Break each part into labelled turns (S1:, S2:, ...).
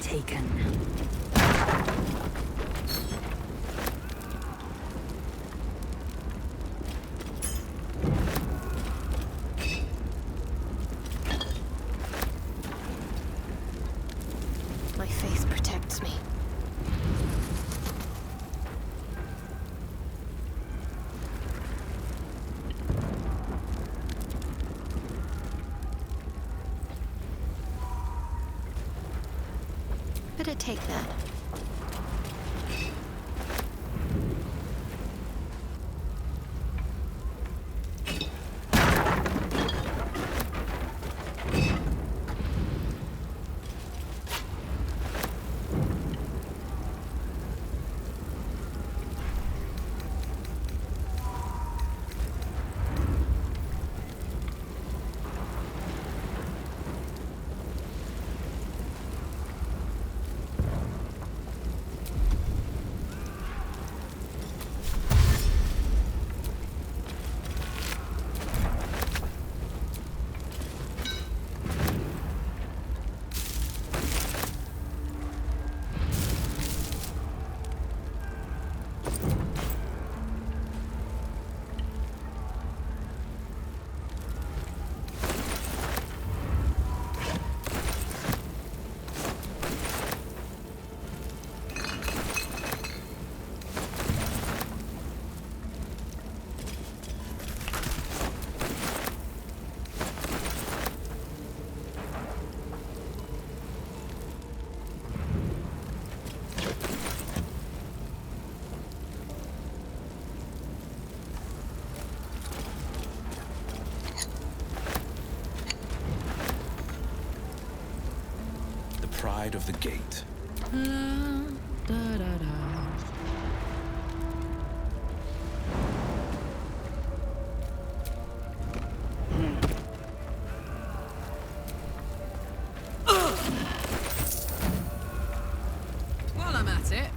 S1: taken.
S2: My faith protects me. Better take that.
S3: Pride of the gate.
S1: While I'm at it.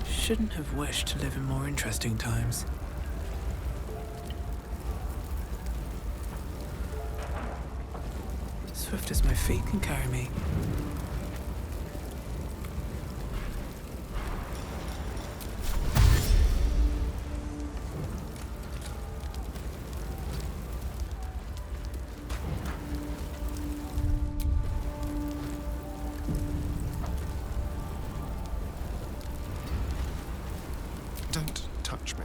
S4: Shouldn't have wished to live in more interesting times. Swift as my feet can carry me.
S5: Don't touch me.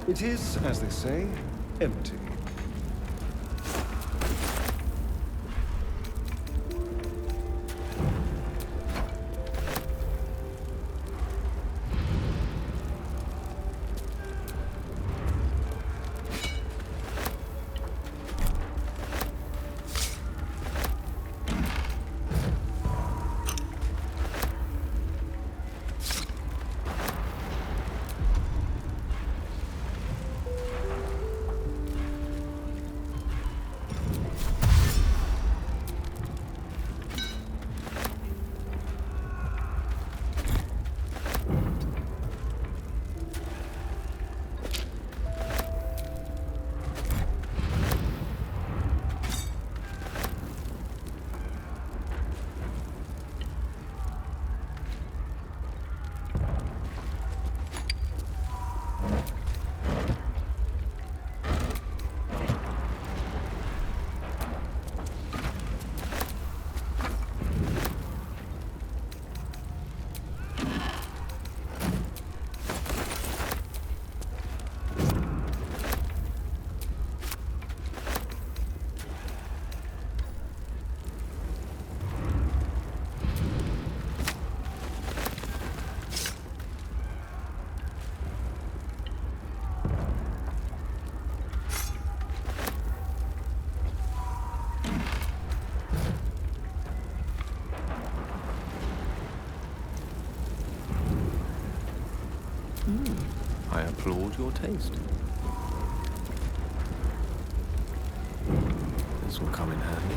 S5: It is, as they say, empty.
S1: I applaud your taste. This will come in handy.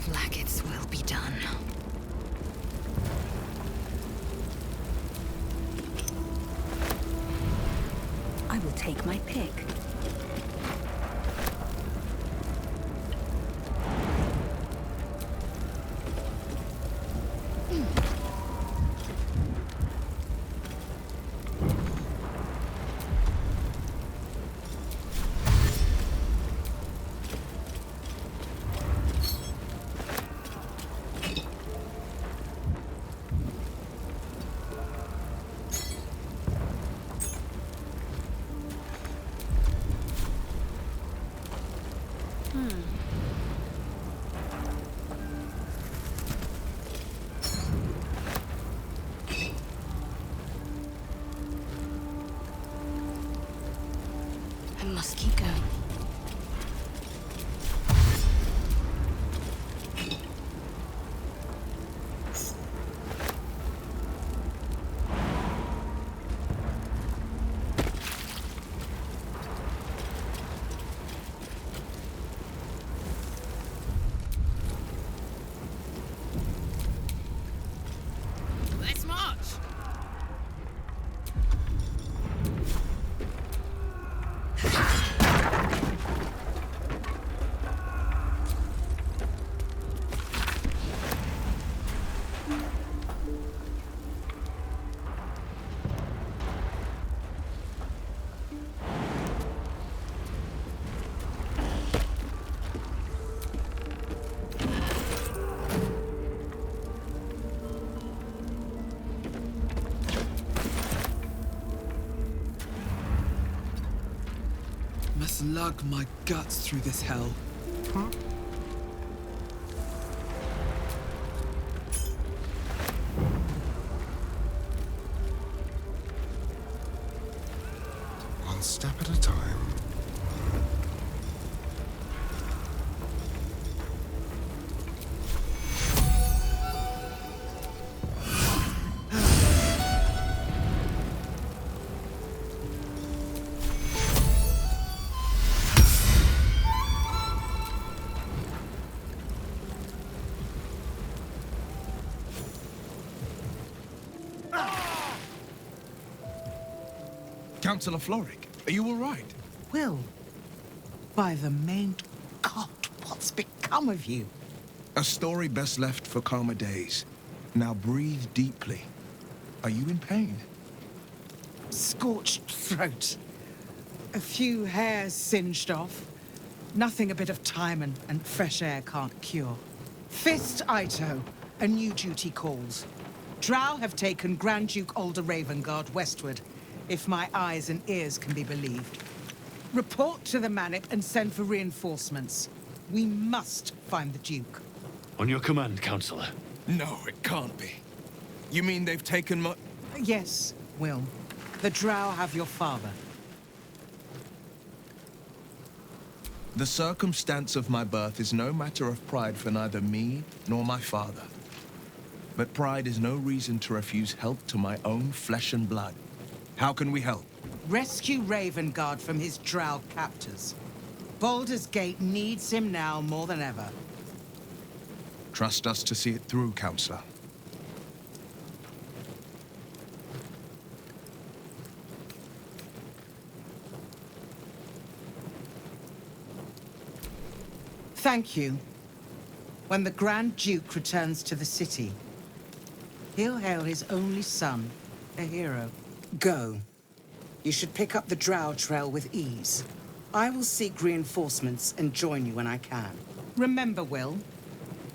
S2: Blackets will be done.
S3: I will take my pick.
S2: I must keep going. Let's march!
S4: Must lug my guts through this hell.
S5: One step at a time.
S6: Councillor Floric, are you all right?
S7: Will, by the main God, what's become of you?
S6: A story best left for calmer days. Now breathe deeply. Are you in pain?
S7: Scorched throat. A few hairs singed off. Nothing a bit of time and fresh air can't cure. Fist Ito, a new duty calls. Drow have taken Grand Duke Alder Ravengard westward, if my eyes and ears can be believed. Report to the Manip and send for reinforcements. We must find the Duke.
S8: On your command, Counselor.
S6: No, it can't be. You mean they've taken my...
S7: Yes, Will. The Drow have your father.
S6: The circumstance of my birth is no matter of pride for neither me nor my father. But pride is no reason to refuse help to my own flesh and blood. How can we help?
S7: Rescue Ravengard from his Drow captors. Baldur's Gate needs him now more than ever.
S6: Trust us to see it through, Counselor.
S7: Thank you. When the Grand Duke returns to the city, he'll hail his only son a hero. Go. You should pick up the Drow trail with ease. I will seek reinforcements and join you when I can. Remember, Will,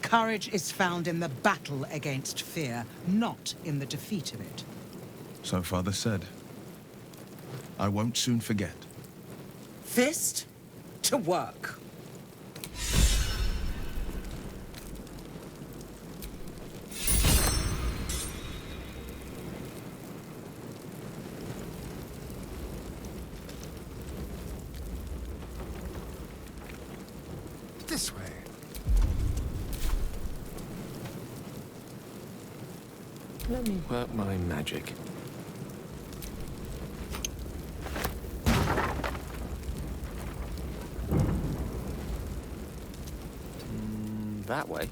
S7: courage is found in the battle against fear, not in the defeat of it.
S6: So Father said. I won't soon forget.
S7: Fist to work.
S5: This way.
S1: Let me work my magic. That way.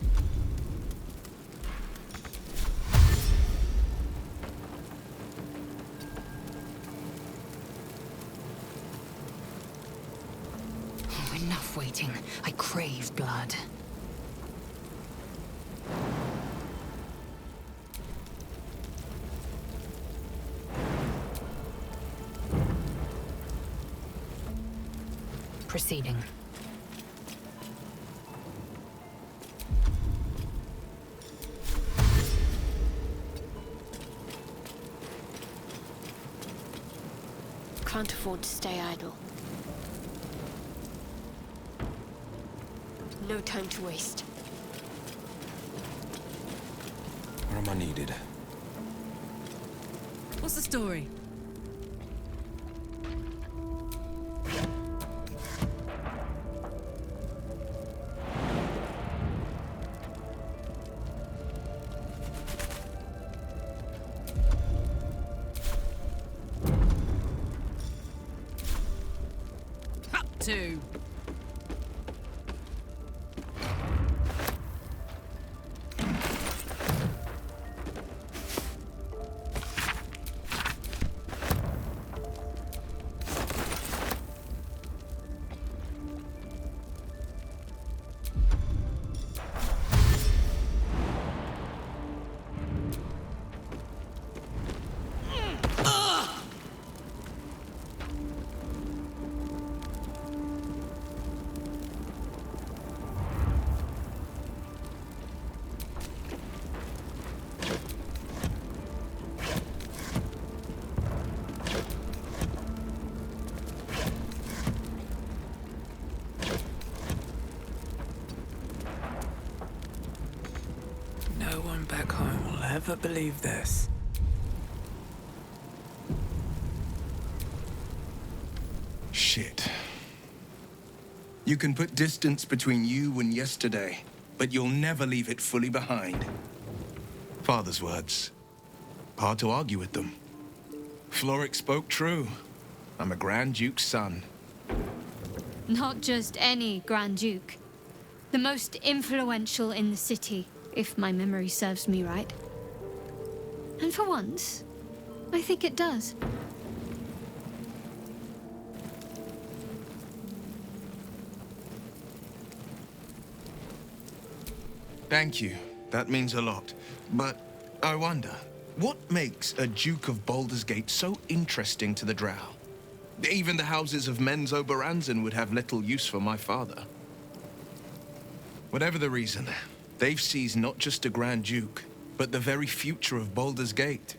S2: Oh, enough waiting. I crave blood. Proceeding.
S9: Can't afford to stay idle. No time to waste.
S1: Where am I needed?
S3: What's the story? Up to.
S10: No one back home will ever believe this.
S6: Shit. You can put distance between you and yesterday, but you'll never leave it fully behind. Father's words. Hard to argue with them. Floric spoke true. I'm a Grand Duke's son.
S9: Not just any Grand Duke. The most influential in the city, if my memory serves me right. And for once, I think it does.
S6: Thank you. That means a lot. But I wonder, what makes a Duke of Baldur's Gate so interesting to the Drow? Even the houses of Menzo Baranzan would have little use for my father. Whatever the reason, they've seized not just a Grand Duke, but the very future of Baldur's Gate.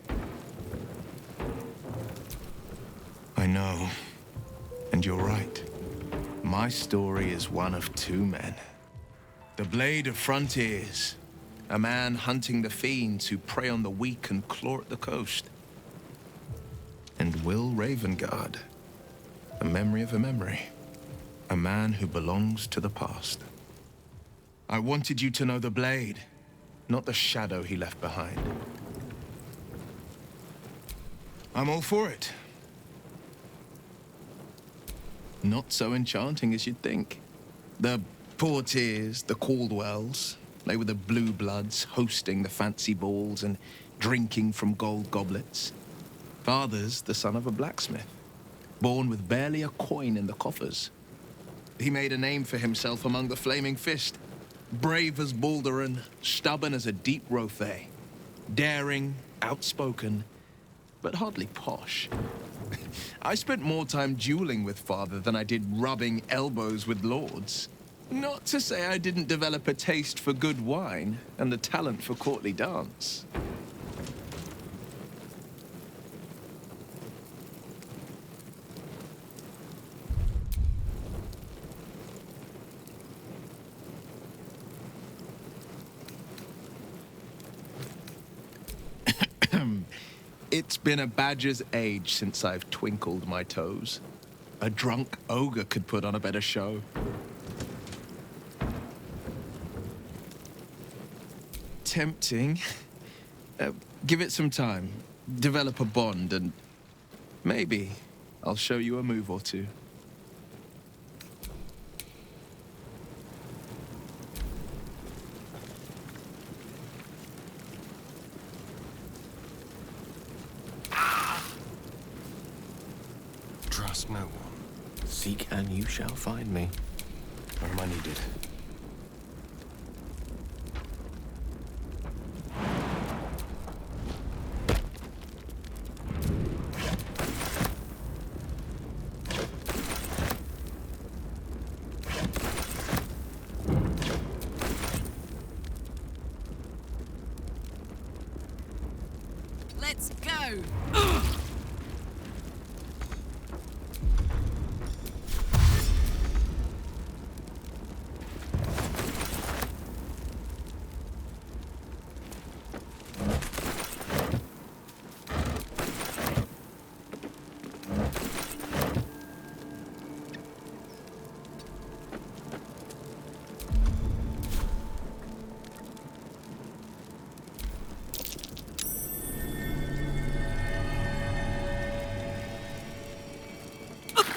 S6: I know, and you're right. My story is one of two men. The Blade of Frontiers, a man hunting the fiends who prey on the weak and claw at the coast. And Will Ravengard, a memory of a memory, a man who belongs to the past. I wanted you to know the Blade, not the shadow he left behind. I'm all for it. Not so enchanting as you'd think. The Portiers, the Caldwells, they were the blue bloods hosting the fancy balls and drinking from gold goblets. Father's the son of a blacksmith, born with barely a coin in the coffers. He made a name for himself among the Flaming Fist, brave as Baldur and stubborn as a deep Rothay, daring, outspoken, but hardly posh. I spent more time dueling with Father than I did rubbing elbows with lords. Not to say I didn't develop a taste for good wine and the talent for courtly dance. It's been a badger's age since I've twinkled my toes. A drunk ogre could put on a better show. Tempting. Give it some time. Develop a bond, and maybe I'll show you a move or two.
S1: Trust no one. Seek and you shall find me. Where am I needed?
S3: Let's go!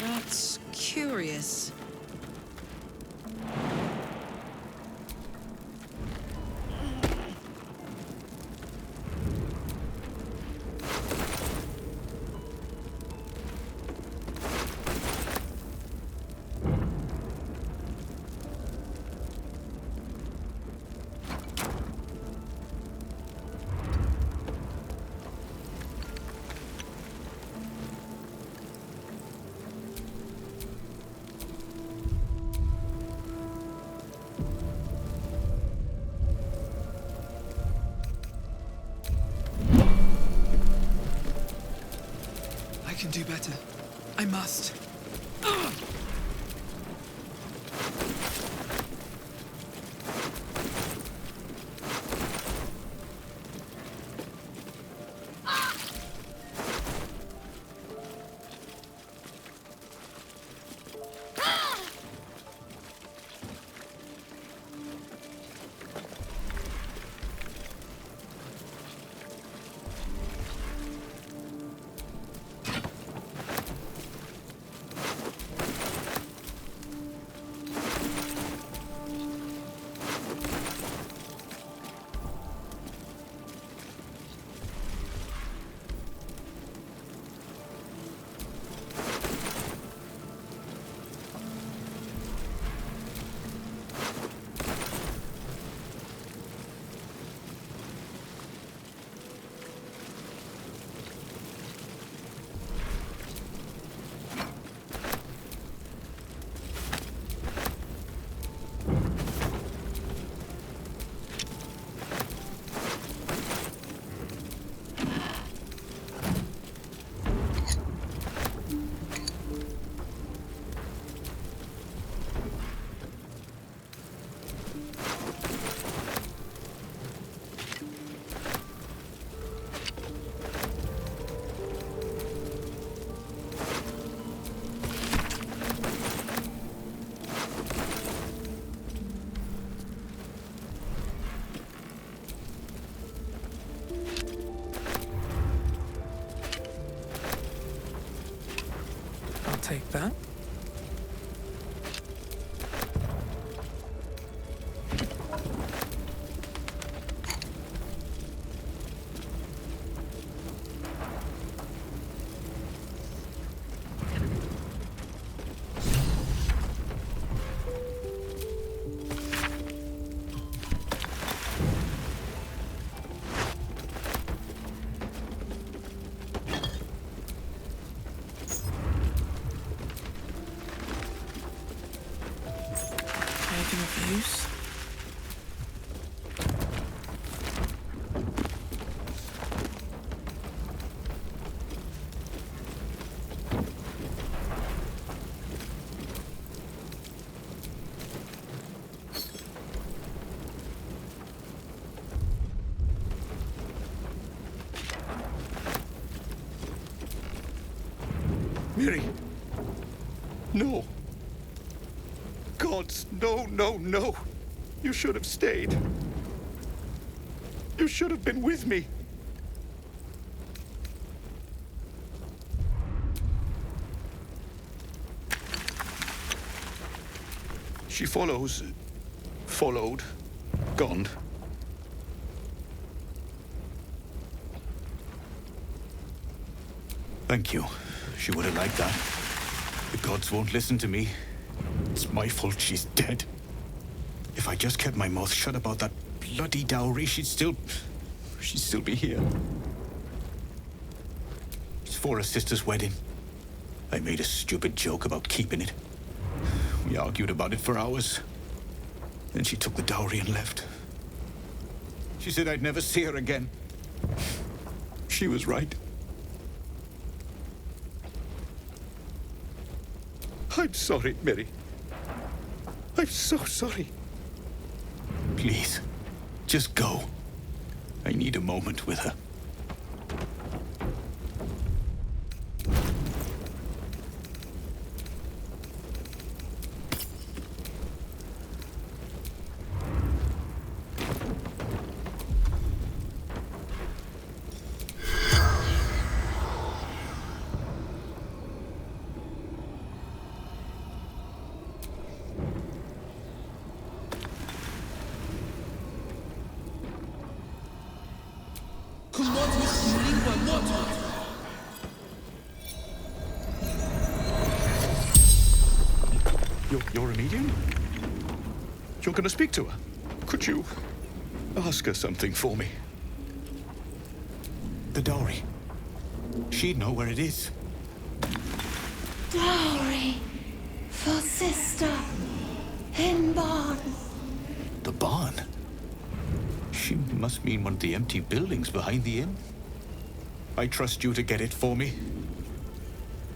S2: That's curious.
S4: I can do better. I must.
S10: take that. Anything of use?
S5: Miri! No! Gods, no, no, no! You should have stayed. You should have been with me. She follows. Followed. Gone.
S1: Thank you. She would have liked that. The gods won't listen to me. It's my fault she's dead. If I just kept my mouth shut about that bloody dowry, she'd still be here. It's for her sister's wedding. I made a stupid joke about keeping it. We argued about it for hours. Then she took the dowry and left. She said I'd never see her again. She was right.
S5: I'm sorry, Miri. I'm so sorry.
S1: Please, just go. I need a moment with her.
S5: You're a medium? You're going to speak to her? Could you ask her something for me?
S1: The dowry. She'd know where it is.
S11: Dowry for sister in barn.
S1: The barn? She must mean one of the empty buildings behind the inn. I trust you to get it for me.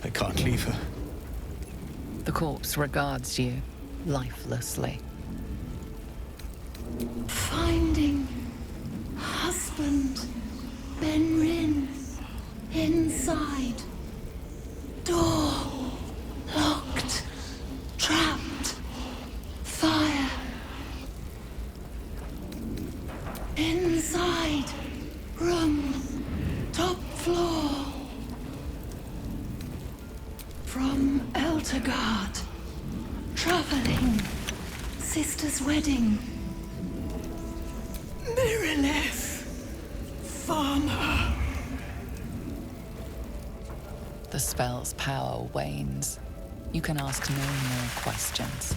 S1: I can't leave her.
S2: The corpse regards you lifelessly.
S11: Finding husband Benrin inside. Door locked. Trapped. Fire. Inside. Room. Top floor. From Eltergard. Traveling. Sister's wedding. Mirrorless. Farmer.
S2: The spell's power wanes. You can ask no more questions.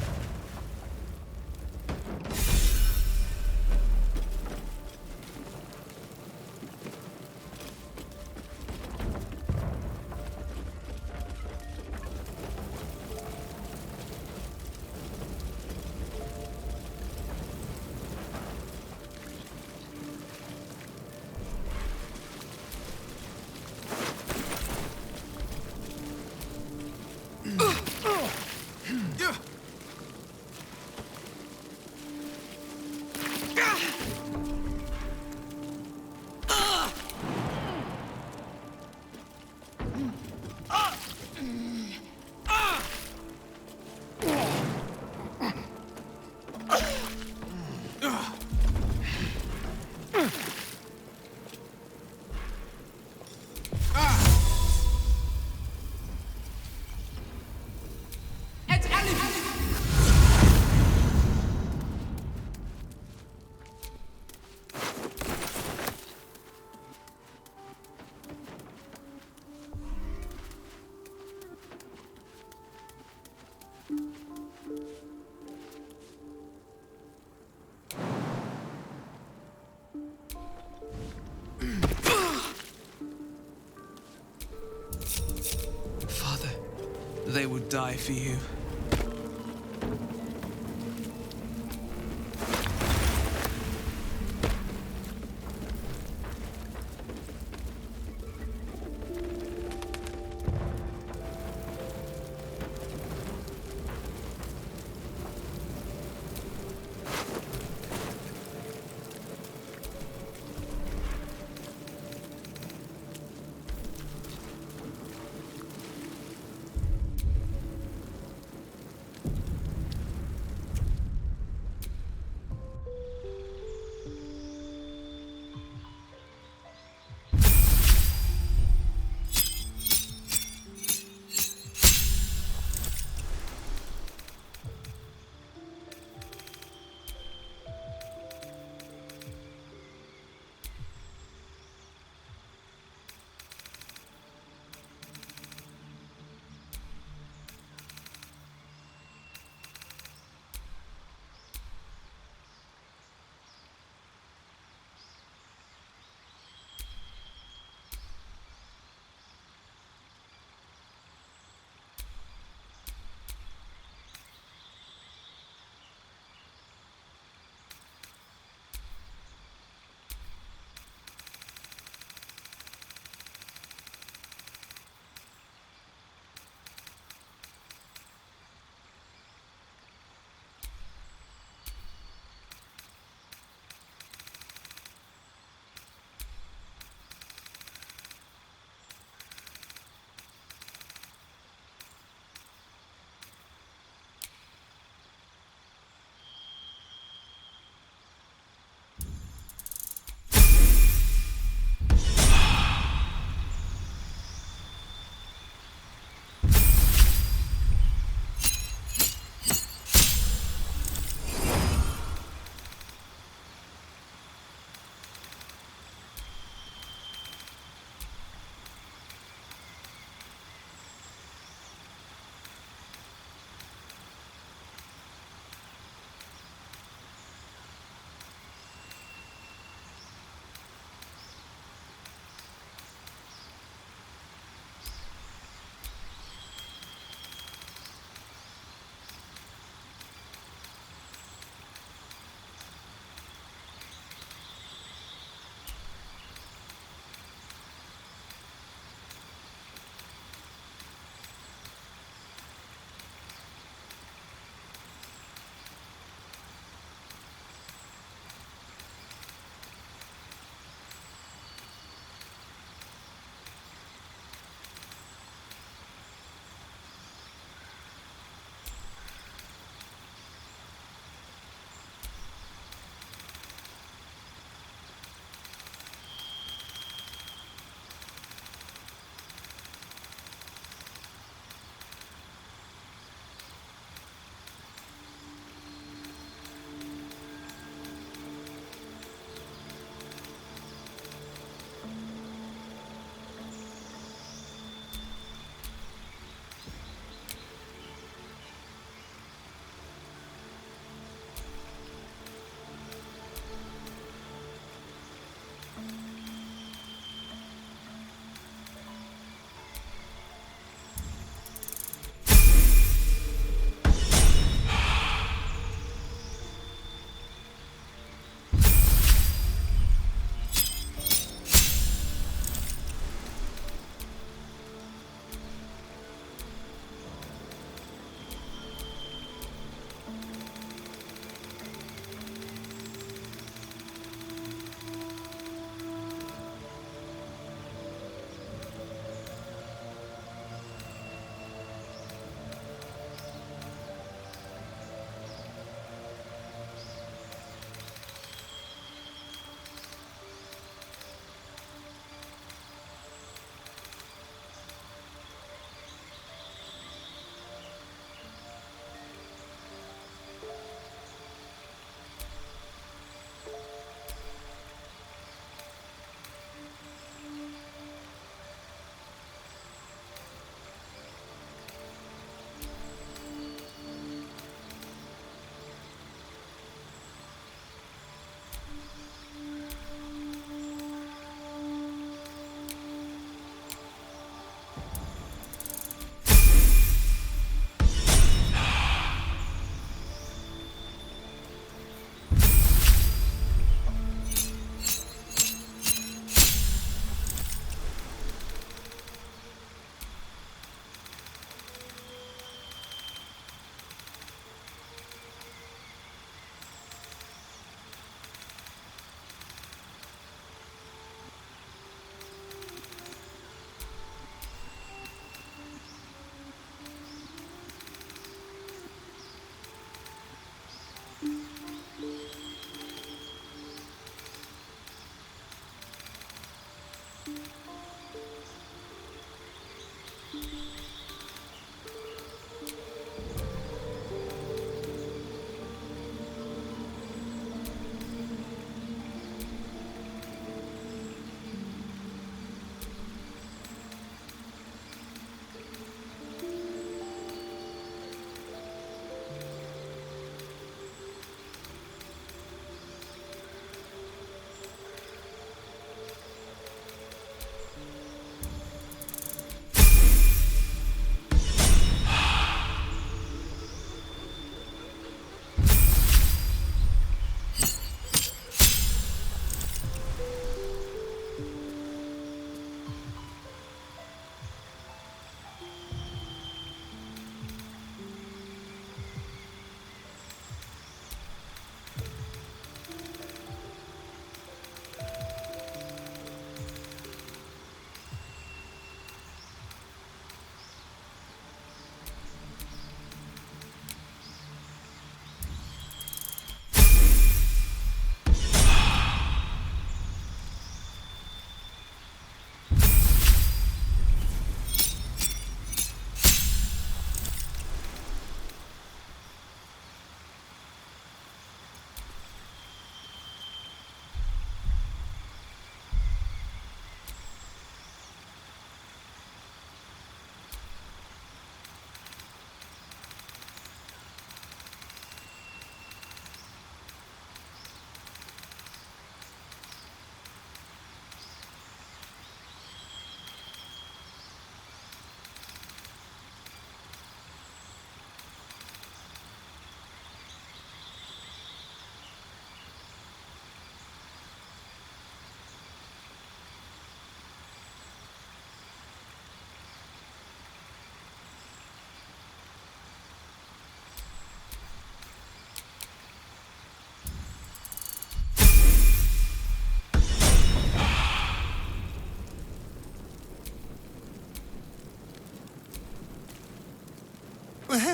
S4: die for you.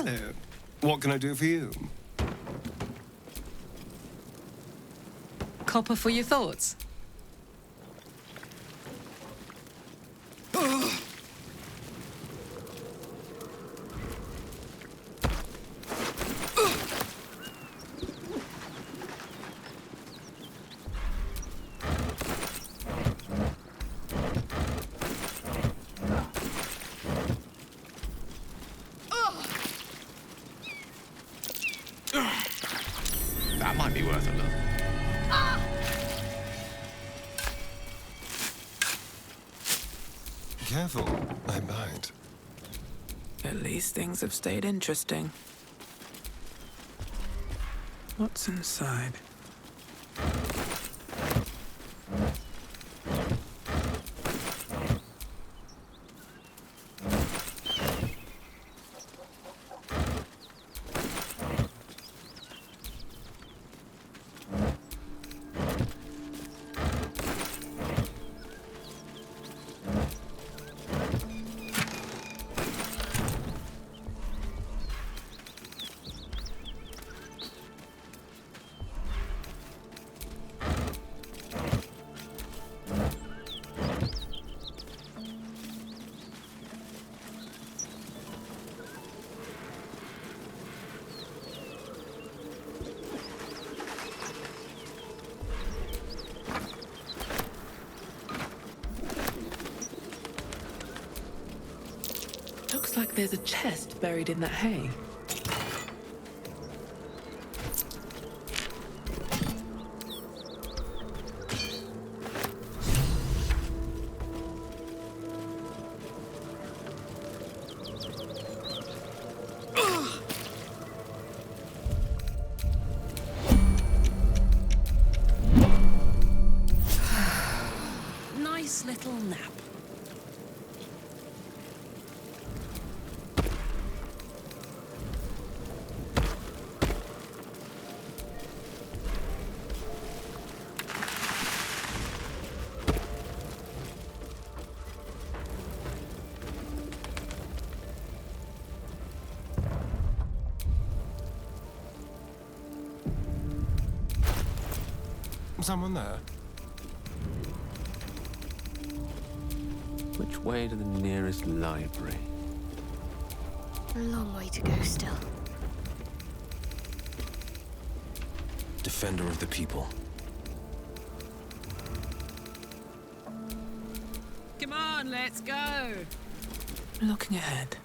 S12: Hello. What can I do for you?
S2: Copper for your thoughts.
S1: That might be worth a look.
S12: Careful, I bite.
S10: At least things have stayed interesting. What's inside?
S2: Looks like there's a chest buried in that hay.
S3: Nice little nap.
S12: Someone there?
S8: Which way to the nearest library?
S9: A long way to go still.
S12: Defender of the people.
S3: Come on, let's go.
S10: Looking ahead.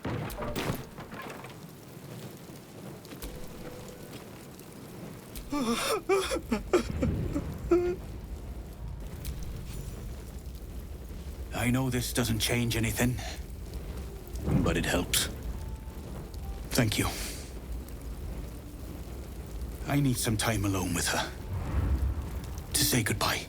S1: I know this doesn't change anything, but it helps. Thank you. I need some time alone with her to say goodbye.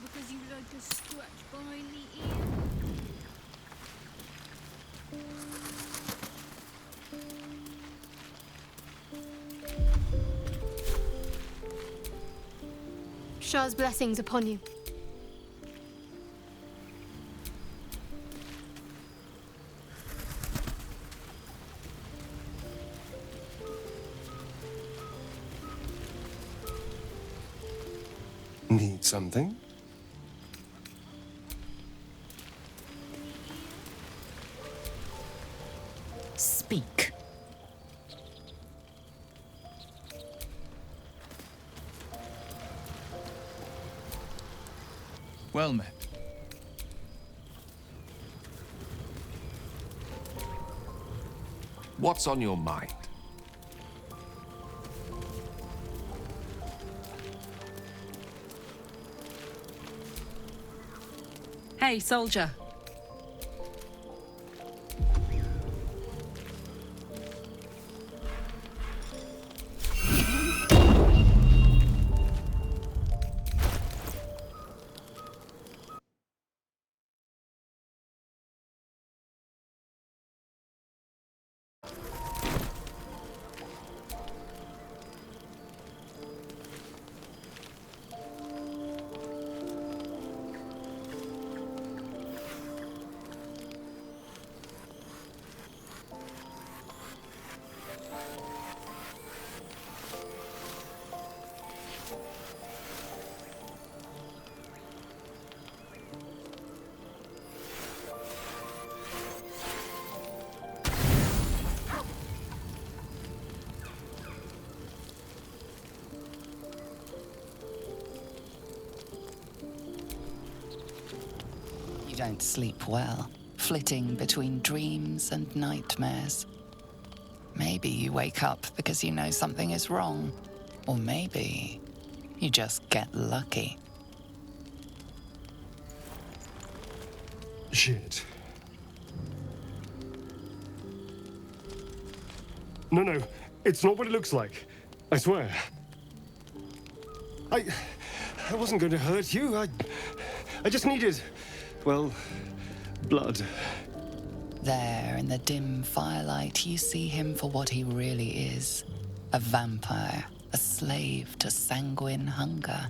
S9: Because you like to scratch behind the ear. Shah's blessings upon you.
S12: Need something?
S2: Speak.
S6: Well met.
S12: What's on your mind?
S3: Hey, soldier.
S2: You don't sleep well, flitting between dreams and nightmares. Maybe you wake up because you know something is wrong, or maybe you just get lucky.
S12: Shit. No, it's not what it looks like. I swear. I wasn't going to hurt you. I just needed, well, blood.
S2: There, in the dim firelight, you see him for what he really is. A vampire, a slave to sanguine hunger.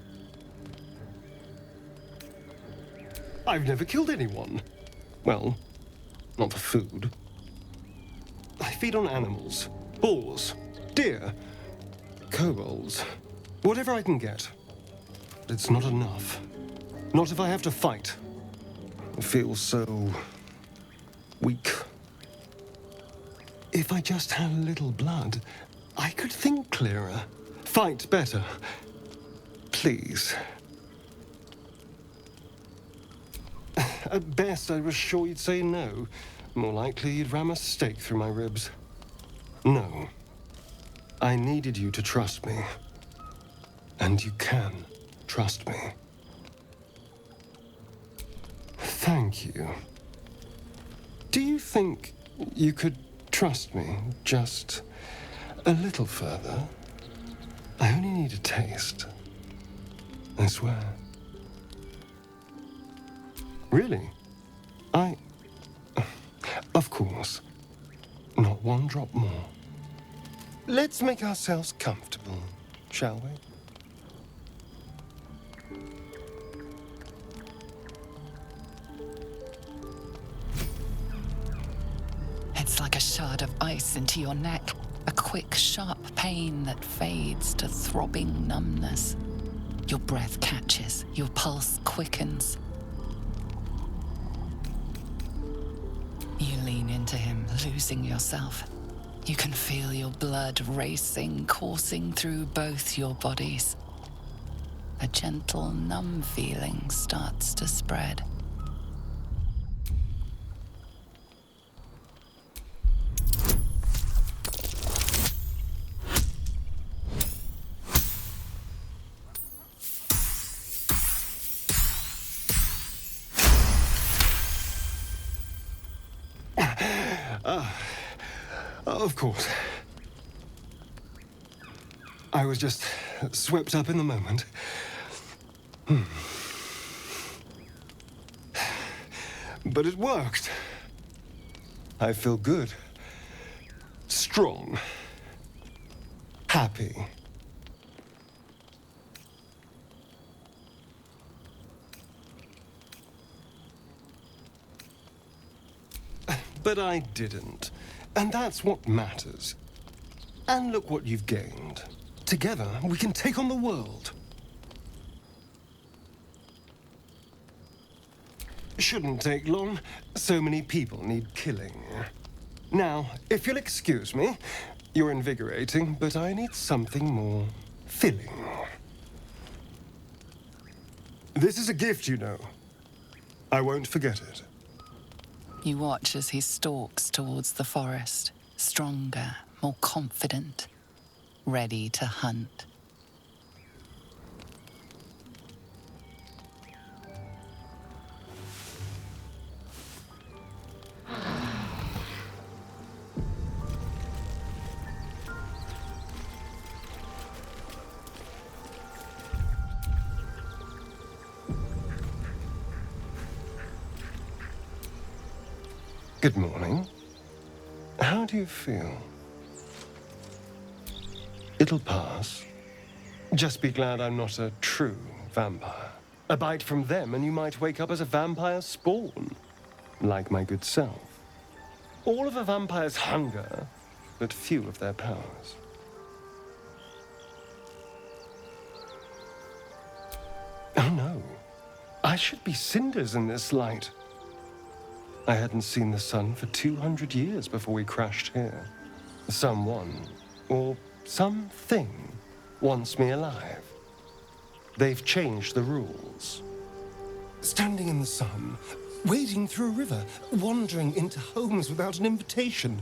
S12: I've never killed anyone. Well, not for food. I feed on animals. Boars. Deer. Kobolds. Whatever I can get. But it's not enough. Not if I have to fight. I feel so weak. If I just had a little blood, I could think clearer, fight better. Please. At best, I was sure you'd say no. More likely, you'd ram a stake through my ribs. No. I needed you to trust me. And you can trust me. Thank you. Do you think you could trust me just a little further? I only need a taste. I swear. Really? Of course. Not one drop more. Let's make ourselves comfortable, shall we?
S2: It's like a shard of ice into your neck, a quick, sharp pain that fades to throbbing numbness. Your breath catches, your pulse quickens. You lean into him, losing yourself. You can feel your blood racing, coursing through both your bodies. A gentle, numb feeling starts to spread.
S12: Of course. I was just swept up in the moment. But it worked. I feel good. Strong. Happy. But I didn't. And that's what matters. And look what you've gained. Together, we can take on the world. Shouldn't take long. So many people need killing. Now, if you'll excuse me, you're invigorating, but I need something more filling. This is a gift, you know. I won't forget it.
S2: You watch as he stalks towards the forest, stronger, more confident, ready to hunt.
S12: Good morning. How do you feel? It'll pass. Just be glad I'm not a true vampire. A bite from them and you might wake up as a vampire spawn, like my good self. All of a vampire's hunger, but few of their powers. Oh no, I should be cinders in this light. I hadn't seen the sun for 200 years before we crashed here. Someone, or something, wants me alive. They've changed the rules. Standing in the sun, wading through a river, wandering into homes without an invitation.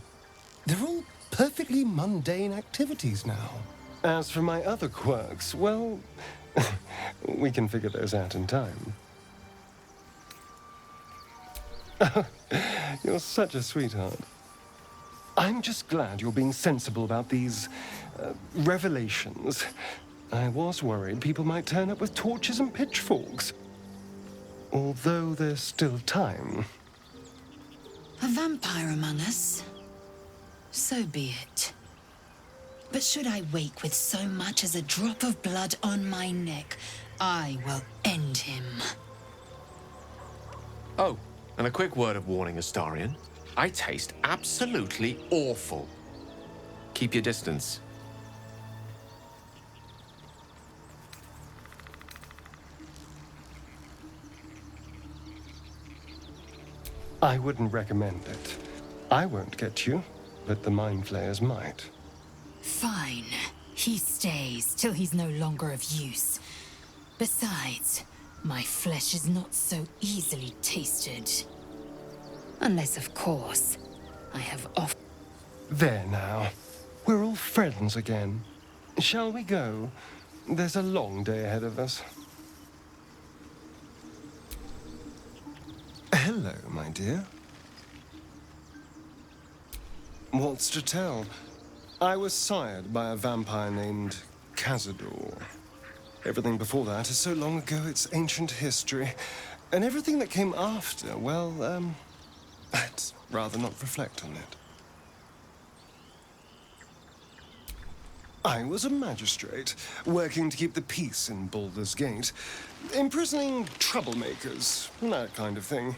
S12: They're all perfectly mundane activities now. As for my other quirks, well, we can figure those out in time. You're such a sweetheart. I'm just glad you're being sensible about these revelations. I was worried people might turn up with torches and pitchforks. Although there's still time.
S13: A vampire among us? So be it. But should I wake with so much as a drop of blood on my neck, I will end him.
S8: Oh, and a quick word of warning, Astarion. I taste absolutely awful. Keep your distance.
S12: I wouldn't recommend it. I won't get you, but the Mind Flayers might.
S13: Fine. He stays till he's no longer of use. Besides, my flesh is not so easily tasted. Unless, of course, I have off...
S12: There now. We're all friends again. Shall we go? There's a long day ahead of us. Hello, my dear. What's to tell? I was sired by a vampire named Cazador. Everything before that is so long ago it's ancient history. And everything that came after, well, I'd rather not reflect on it. I was a magistrate, working to keep the peace in Baldur's Gate, imprisoning troublemakers, that kind of thing.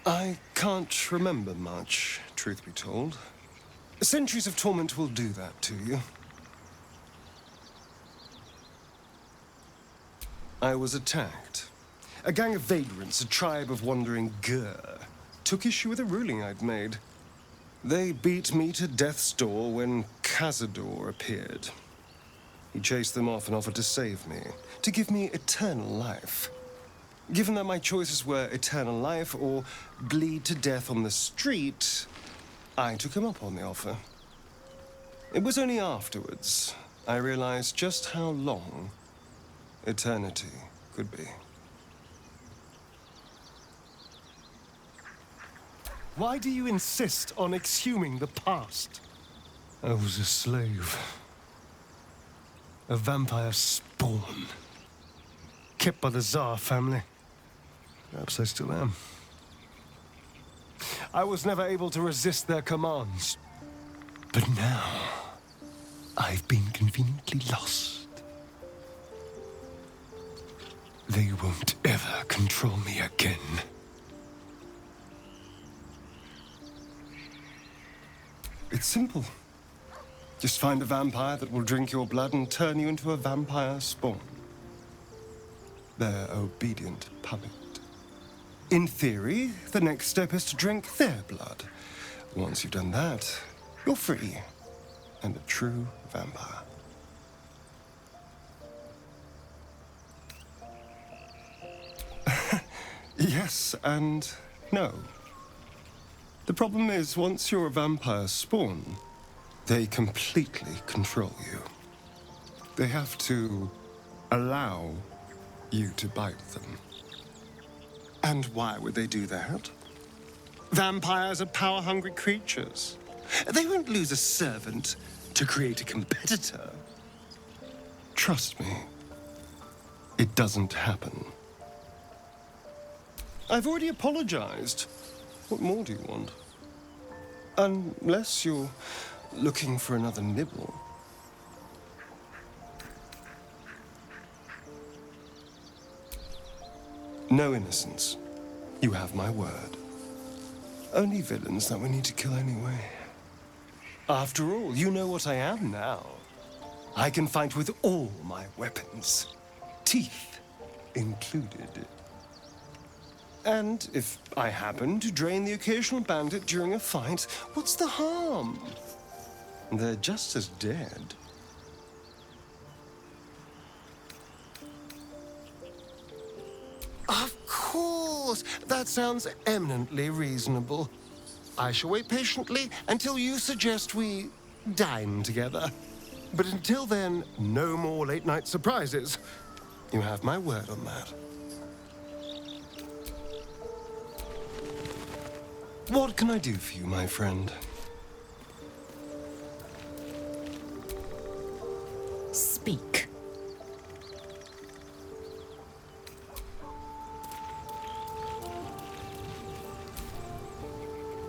S12: I can't remember much, truth be told. Centuries of torment will do that to you. I was attacked. A gang of vagrants, a tribe of wandering Gur, took issue with a ruling I'd made. They beat me to death's door when Cazador appeared. He chased them off and offered to save me, to give me eternal life. Given that my choices were eternal life or bleed to death on the street, I took him up on the offer. It was only afterwards I realized just how long eternity could be. Why do you insist on exhuming the past? I was a slave. A vampire spawn. Kept by the Tsar family. Perhaps I still am. I was never able to resist their commands. But now, I've been conveniently lost. They won't ever control me again. It's simple. Just find a vampire that will drink your blood and turn you into a vampire spawn. Their obedient puppet. In theory, the next step is to drink their blood. Once you've done that, you're free and a true vampire. Yes and no. The problem is, once your vampires spawn, they completely control you. They have to allow you to bite them. And why would they do that? Vampires are power-hungry creatures. They won't lose a servant to create a competitor. Trust me, it doesn't happen. I've already apologized. What more do you want? Unless you're looking for another nibble. No innocence. You have my word. Only villains that we need to kill anyway. After all, you know what I am now. I can fight with all my weapons, teeth included. And if I happen to drain the occasional bandit during a fight, what's the harm? They're just as dead. Of course! That sounds eminently reasonable. I shall wait patiently until you suggest we dine together. But until then, no more late-night surprises. You have my word on that. What can I do for you, my friend?
S13: Speak.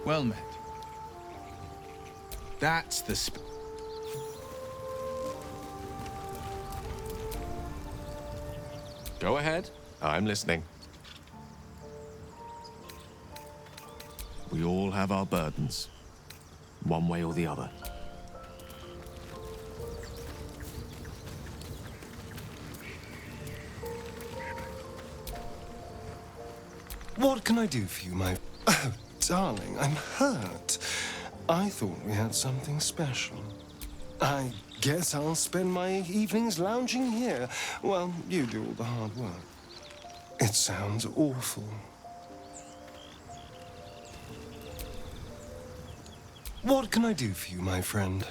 S6: Well met. That's the
S8: Go ahead. I'm listening. We all have our burdens, one way or the other.
S12: What can I do for you, my... Oh, darling, I'm hurt. I thought we had something special. I guess I'll spend my evenings lounging here while you do all the hard work. It sounds awful. What can I do for you, my friend?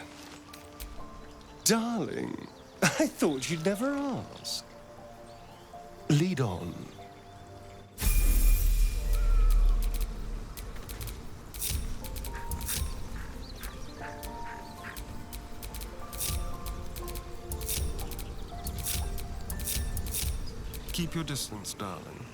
S12: Darling, I thought you'd never ask. Lead on. Keep your distance, darling.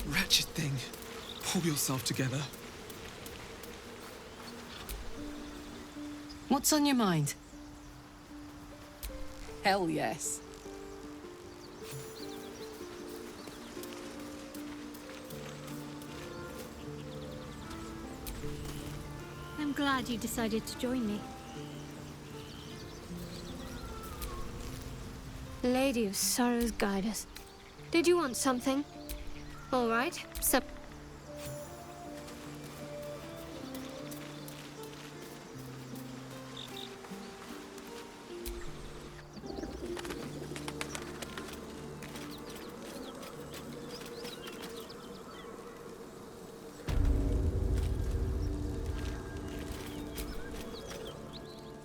S4: Wretched thing. Pull yourself together.
S3: What's on your mind?
S2: Hell yes.
S9: I'm glad you decided to join me. Lady of Sorrows, guide us. Did you want something? All right, so...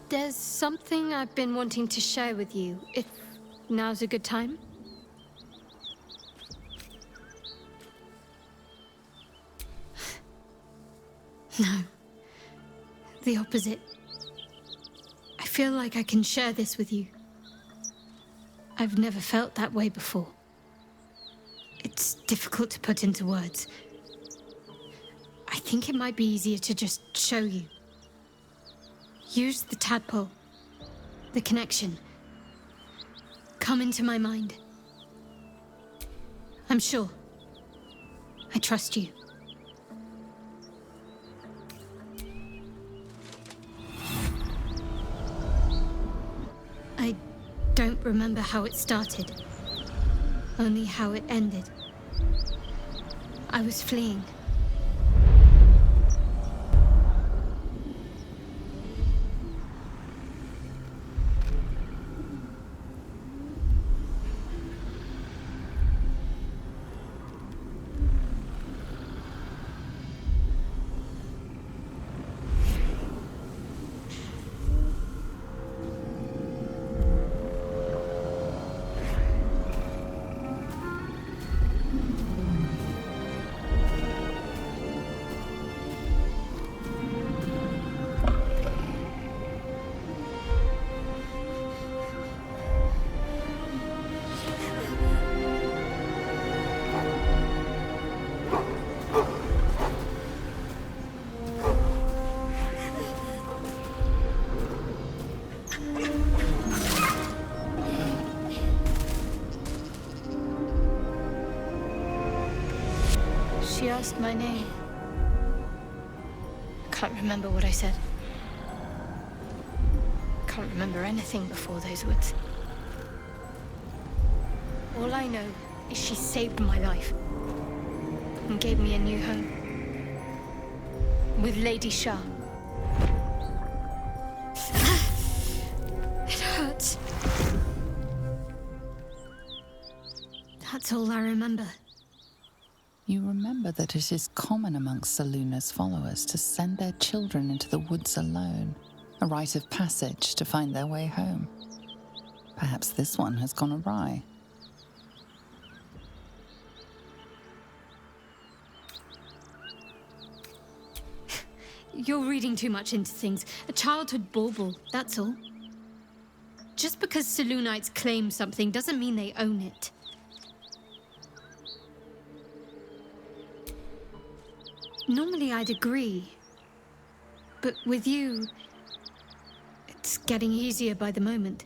S9: There's something I've been wanting to share with you, if now's a good time. No. The opposite. I feel like I can share this with you. I've never felt that way before. It's difficult to put into words. I think it might be easier to just show you. Use the tadpole. The connection. Come into my mind. I'm sure. I trust you. I don't remember how it started. Only how it ended. I was fleeing. She asked my name. I can't remember what I said. Can't remember anything before those words. All I know is she saved my life and gave me a new home with Lady Shah. It hurts. That's all I remember.
S2: You remember that it is common amongst Seluna's followers to send their children into the woods alone, a rite of passage to find their way home. Perhaps this one has gone awry.
S9: You're reading too much into things. A childhood bauble, that's all. Just because Selunites claim something doesn't mean they own it. Normally I'd agree, but with you, it's getting easier by the moment.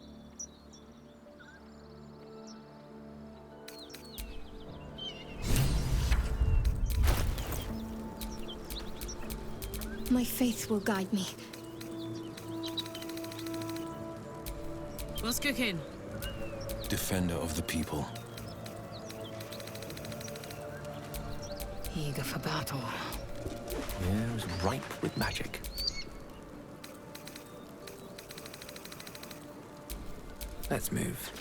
S9: My faith will guide me.
S3: What's cooking?
S6: Defender of the people.
S2: Eager for battle.
S8: Yes, ripe with magic.
S10: Let's move.